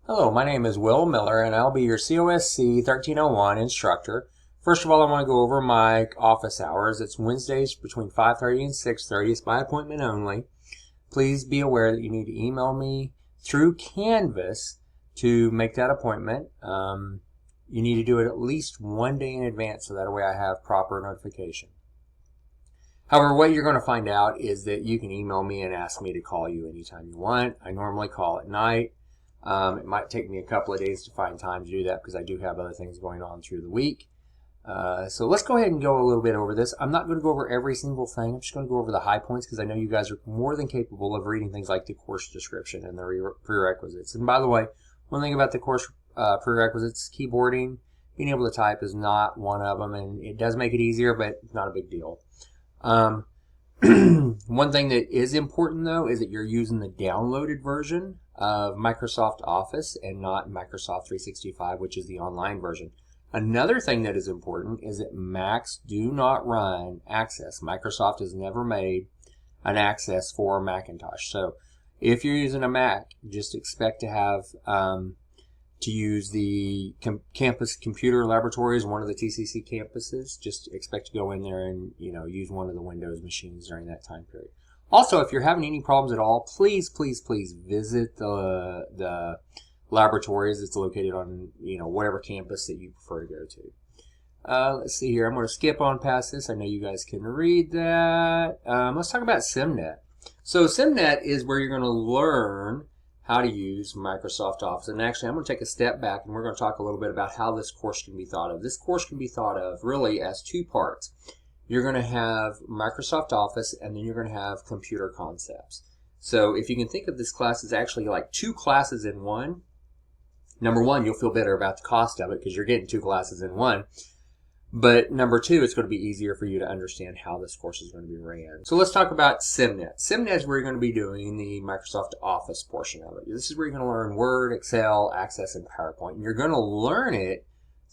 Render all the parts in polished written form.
Hello, my name is Will Miller, and I'll be your COSC 1301 instructor. First of all, I want to go over my office hours. It's Wednesdays between 5:30 and 6:30. It's by appointment only. Please be aware that you need to email me through Canvas to make that appointment. You need to do it at least one day in advance so that way I have proper notification. However, what you're going to find out is that you can email me and ask me to call you anytime you want. I normally call at night. It might take me a couple of days to find time to do that because I do have other things going on through the week. So let's go ahead and go a little bit over this. I'm not going to go over every single thing. I'm just going to go over the high points because I know you guys are more than capable of reading things like the course description and the prerequisites. And by the way, one thing about the course prerequisites, keyboarding, being able to type is not one of them, and it does make it easier, but it's not a big deal. One thing that is important though is that you're using the downloaded version of Microsoft Office and not Microsoft 365, which is the online version. Another thing that is important is that Macs do not run Access. Microsoft has never made an Access for Macintosh. So if you're using a Mac, just expect to have to use the campus computer laboratories, one of the TCC campuses. Just expect to go in there and use one of the Windows machines during that time period. Also, if you're having any problems at all, please visit the laboratories that's located on whatever campus that you prefer to go to. Let's see here. I'm going to skip on past this. I know you guys can read that. Let's talk about SimNet. So SimNet is where you're going to learn how to use Microsoft Office. And actually, I'm going to take a step back and we're going to talk a little bit about how this course can be thought of. This course can be thought of really as two parts. You're going to have Microsoft Office and then you're going to have computer concepts. So if you can think of this class as actually like two classes in one, number one, you'll feel better about the cost of it because you're getting two classes in one. But number two, it's going to be easier for you to understand how this course is going to be ran. So let's talk about SimNet. SimNet is where you're going to be doing the Microsoft Office portion of it. This is where you're going to learn Word, Excel, Access, and PowerPoint. And you're going to learn it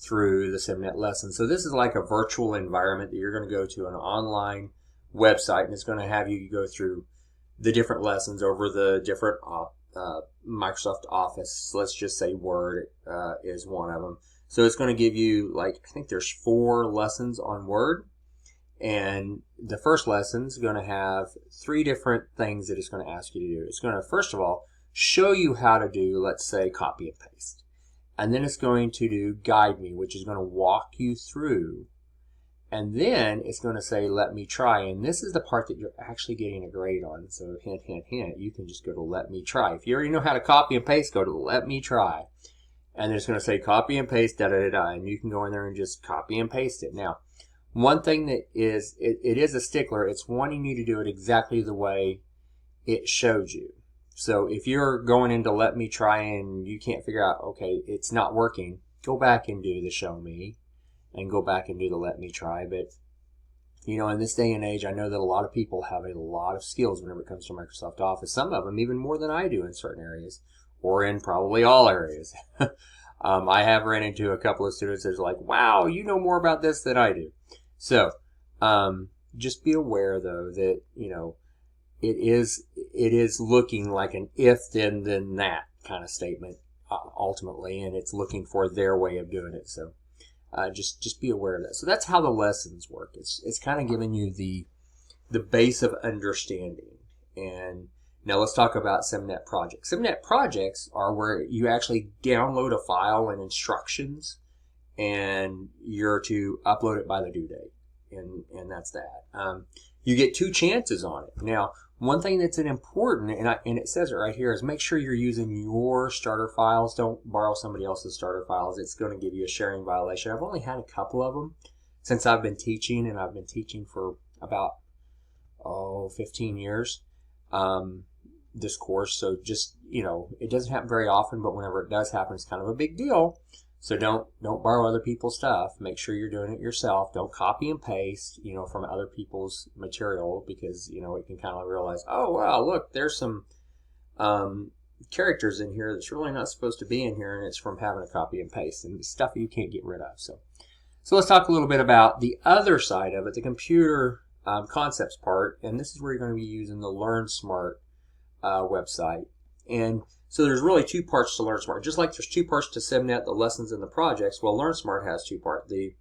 through the SimNet lesson. So this is like a virtual environment that you're going to go to an online website, and it's going to have you go through the different lessons over the different Microsoft Office. Let's just say Word is one of them. So it's going to give you, I think there's 4 lessons on Word. And the first lesson is going to have 3 different things that it's going to ask you to do. It's going to, first of all, show you how to do, let's say, copy and paste. And then it's going to do guide me, which is going to walk you through. And then it's going to say, let me try. And this is the part that you're actually getting a grade on. So hint, hint, hint, you can just go to let me try. If you already know how to copy and paste, go to let me try. And then it's going to say copy and paste, and you can go in there and just copy and paste it. Now, one thing that is, it is a stickler. It's wanting you to do it exactly the way it showed you. So if you're going into let me try and you can't figure out, okay, it's not working, go back and do the show me and go back and do the let me try. But, in this day and age, I know that a lot of people have a lot of skills whenever it comes to Microsoft Office. Some of them even more than I do in certain areas, or in probably all areas. I have ran into a couple of students that are like, wow, you know more about this than I do. So just be aware, though, that, it is looking like an if, then that kind of statement, ultimately, and it's looking for their way of doing it. So just be aware of that. So that's how the lessons work. It's kind of giving you the base of understanding. And now let's talk about SimNet projects. SimNet projects are where you actually download a file and instructions, and you're to upload it by the due date, and that's that. You get 2 chances on it. Now, one thing that's important, and it says it right here, is make sure you're using your starter files. Don't borrow somebody else's starter files. It's going to give you a sharing violation. I've only had a couple of them since I've been teaching, and I've been teaching for about 15 years. This course, so just it doesn't happen very often, but whenever it does happen, it's kind of a big deal. So don't borrow other people's stuff. Make sure you're doing it yourself. Don't copy and paste from other people's material, because it can kind of realize, oh wow, look, there's some characters in here that's really not supposed to be in here, and it's from having a copy and paste and stuff you can't get rid of. So let's talk a little bit about the other side of it, the computer concepts part, and this is where you're going to be using the Learn Smart website. And So there's really two parts to LearnSmart. Just like there's two parts to SimNet, the lessons and the projects, well, LearnSmart has two parts, the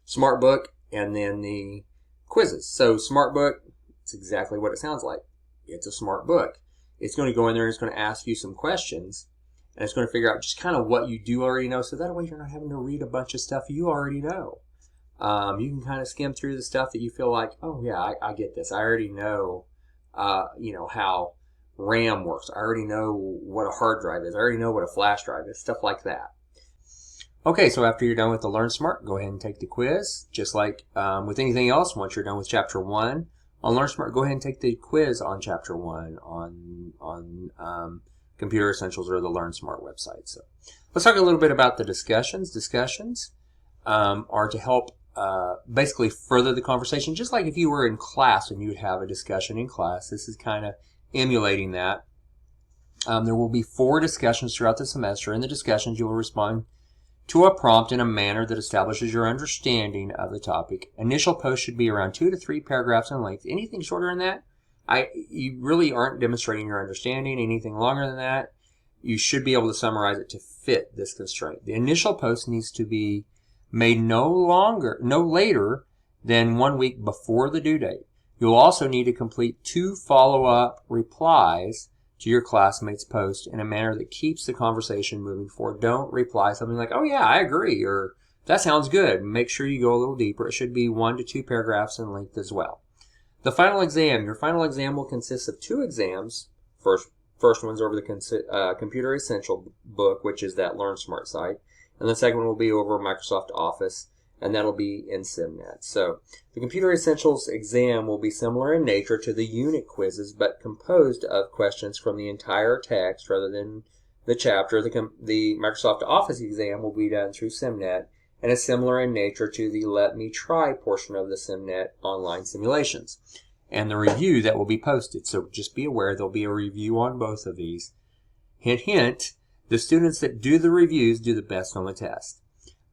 Smart Book and then the quizzes. So Smart Book, it's exactly what it sounds like. It's a smart book. It's going to go in there and it's going to ask you some questions, and it's going to figure out just kind of what you do already know, so that way you're not having to read a bunch of stuff you already know. You can kind of skim through the stuff that you feel like, oh yeah, I get this. I already know, how RAM works. I already know what a hard drive is. I already know what a flash drive is, stuff like that. Okay, so after you're done with the LearnSmart, go ahead and take the quiz. Just like with anything else, once you're done with Chapter 1 on LearnSmart, go ahead and take the quiz on Chapter 1 on Computer Essentials or the LearnSmart website. So let's talk a little bit about the discussions. Discussions are to help basically further the conversation, just like if you were in class and you would have a discussion in class. This is kind of emulating that. There will be 4 discussions throughout the semester. In the discussions, you will respond to a prompt in a manner that establishes your understanding of the topic. Initial posts should be around 2 to 3 paragraphs in length. Anything shorter than that, you really aren't demonstrating your understanding. Anything longer than that, you should be able to summarize it to fit this constraint. The initial post needs to be made no later than 1 week before the due date. You'll also need to complete 2 follow-up replies to your classmates' post in a manner that keeps the conversation moving forward. Don't reply something like, oh yeah, I agree, or that sounds good. Make sure you go a little deeper. It should be 1 to 2 paragraphs in length as well. The final exam. Your final exam will consist of 2 exams. First one's over the Computer Essential book, which is that LearnSmart site. And the second one will be over Microsoft Office, and that'll be in SimNet. So the Computer Essentials exam will be similar in nature to the unit quizzes, but composed of questions from the entire text rather than the chapter. The Microsoft Office exam will be done through SimNet and is similar in nature to the Let Me Try portion of the SimNet online simulations and the review that will be posted. So just be aware there'll be a review on both of these. Hint, hint, the students that do the reviews do the best on the test.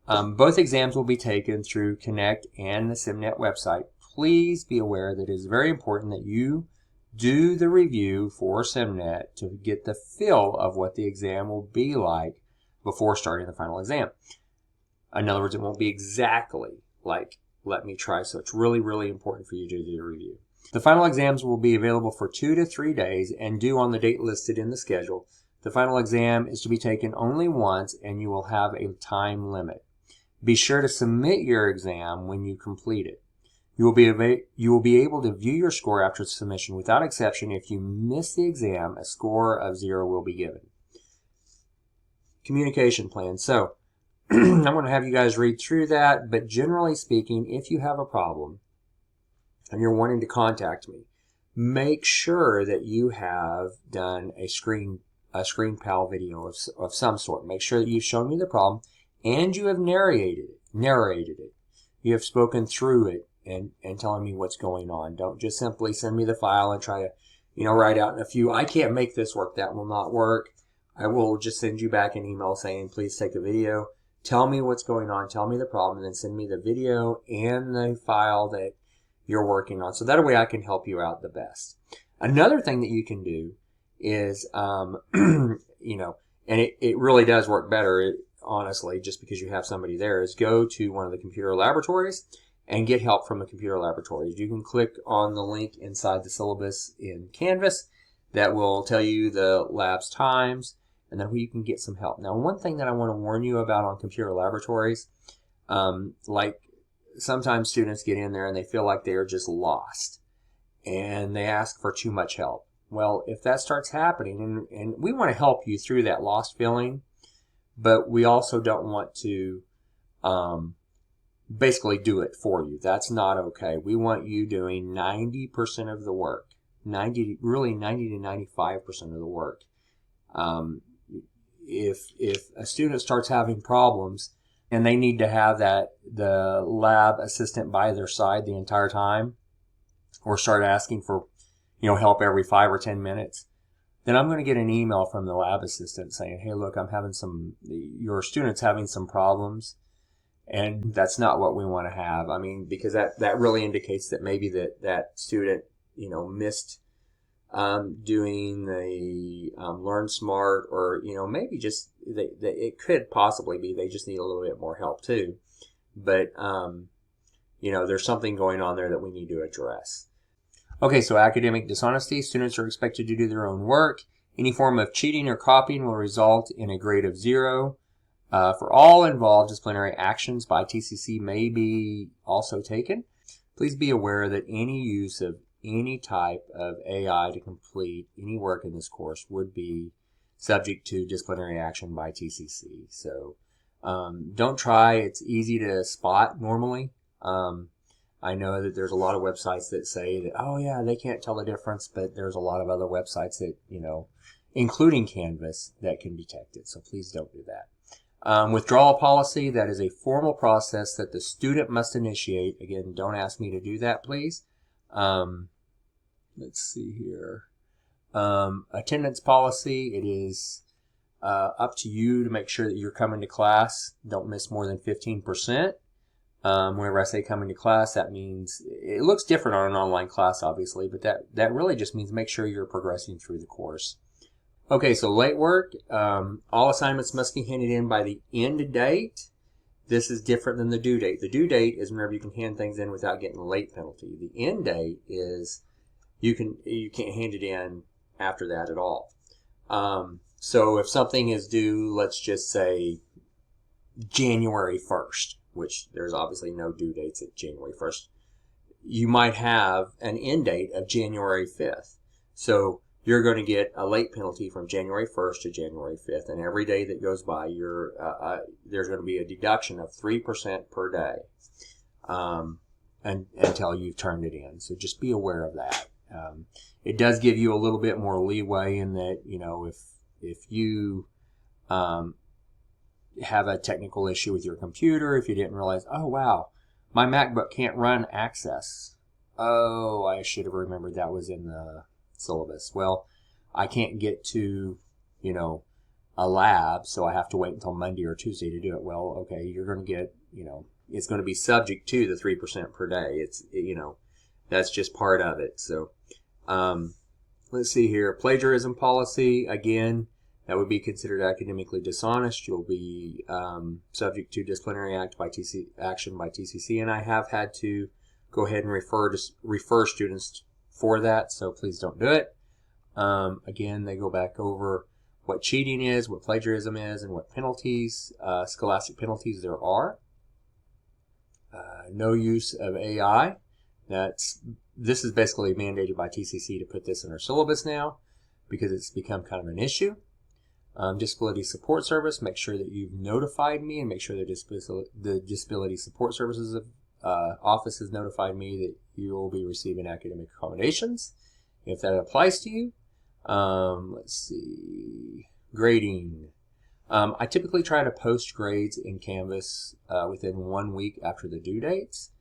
Both exams will be taken through Connect and the SimNet website. Please be aware that it is very important that you do the review for SimNet to get the feel of what the exam will be like before starting the final exam. In other words, it won't be exactly like Let Me Try, so it's really, really important for you to do the review. The final exams will be available for 2 to 3 days and due on the date listed in the schedule. The final exam is to be taken only once, and you will have a time limit. Be sure to submit your exam when you complete it. You will be able to view your score after submission. Without exception, if you miss the exam, a score of 0 will be given. Communication plan. So I'm going to have you guys read through that, but generally speaking, if you have a problem and you're wanting to contact me, make sure that you have done a screen pal video of some sort. Make sure that you've shown me the problem and you have narrated it. You have spoken through it and telling me what's going on. Don't just simply send me the file and try to, write out in a few, I can't make this work, that will not work. I will just send you back an email saying, please take a video, tell me what's going on, tell me the problem, and then send me the video and the file that you're working on. So that way I can help you out the best. Another thing that you can do is, and it really does work better, honestly, just because you have somebody there, is go to one of the computer laboratories and get help from the computer laboratories. You can click on the link inside the syllabus in Canvas that will tell you the lab's times, and then you can get some help. Now, one thing that I want to warn you about on computer laboratories, like sometimes students get in there and they feel like they are just lost and they ask for too much help. Well, if that starts happening, and we want to help you through that lost feeling, but we also don't want to basically do it for you. That's not okay. We want you doing 90% of the work, 90 to 95% of the work. If a student starts having problems and they need to have the lab assistant by their side the entire time, or start asking for help every 5 or 10 minutes, then I'm going to get an email from the lab assistant saying, hey, look, your student's having some problems, and that's not what we want to have. I mean, because that really indicates that maybe that student, missed doing the Learn Smart, or maybe just it could possibly be they just need a little bit more help too. But there's something going on there that we need to address. Okay, so academic dishonesty. Students are expected to do their own work. Any form of cheating or copying will result in a grade of 0. For all involved, disciplinary actions by TCC may be also taken. Please be aware that any use of any type of AI to complete any work in this course would be subject to disciplinary action by TCC. So don't try. It's easy to spot normally. I know that there's a lot of websites that say that, oh yeah, they can't tell the difference, but there's a lot of other websites that, including Canvas, that can detect it. So please don't do that. Withdrawal policy, that is a formal process that the student must initiate. Again, don't ask me to do that, please. Let's see here. Attendance policy, it is up to you to make sure that you're coming to class. Don't miss more than 15%. Whenever I say coming to class, that means it looks different on an online class, obviously, but that really just means make sure you're progressing through the course. Okay, so late work. All assignments must be handed in by the end date. This is different than the due date. The due date is whenever you can hand things in without getting a late penalty. The end date is you can't hand it in after that at all. So if something is due, let's just say January 1st, which there's obviously no due dates at January 1st, you might have an end date of January 5th. So you're going to get a late penalty from January 1st to January 5th. And every day that goes by, there's going to be a deduction of 3% per day until you've turned it in. So just be aware of that. It does give you a little bit more leeway in that, if you have a technical issue with your computer, if you didn't realize, oh wow, my MacBook can't run Access. Oh, I should have remembered that was in the syllabus. Well, I can't get to, a lab, so I have to wait until Monday or Tuesday to do it. Well, okay, you're going to get, it's going to be subject to the 3% per day. It's, that's just part of it. So, let's see here. Plagiarism policy, again, that would be considered academically dishonest. You'll be subject to disciplinary action by TCC, and I have had to go ahead and refer students for that, so please don't do it. Again, they go back over what cheating is, what plagiarism is, and what penalties, scholastic penalties there are. No use of AI. This is basically mandated by TCC to put this in our syllabus now because it's become kind of an issue. Disability Support Service, make sure that you've notified me and make sure that the Disability Support Services office has notified me that you will be receiving academic accommodations if that applies to you. Let's see, grading. I typically try to post grades in Canvas within 1 week after the due dates.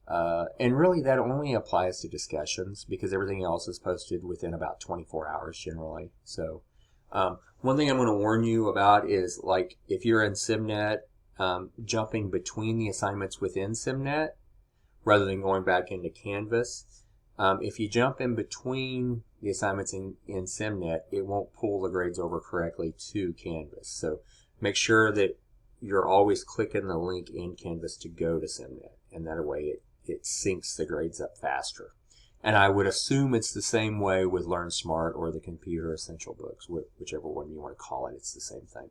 And really that only applies to discussions because everything else is posted within about 24 hours generally. So one thing I'm going to warn you about is, like, if you're in SimNet, jumping between the assignments within SimNet rather than going back into Canvas. If you jump in between the assignments in SimNet, it won't pull the grades over correctly to Canvas. So make sure that you're always clicking the link in Canvas to go to SimNet, and that way it syncs the grades up faster. And I would assume it's the same way with Learn Smart or the Computer Essential books, whichever one you want to call it, it's the same thing.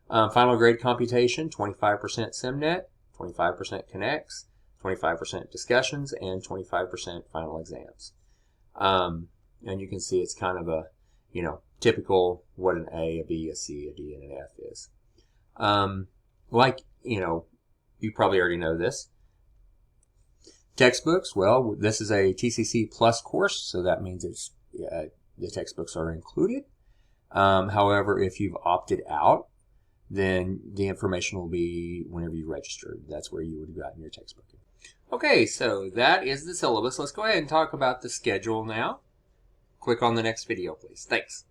Final grade computation, 25% SimNet, 25% Connects, 25% discussions, and 25% final exams. And you can see it's kind of a, typical what an A, a B, a C, a D, and an F is. You probably already know this. Textbooks, well, this is a TCC Plus course, so that means the textbooks are included. However, if you've opted out, then the information will be whenever you registered. That's where you would have gotten your textbook. Okay, so that is the syllabus. Let's go ahead and talk about the schedule now. Click on the next video, please. Thanks.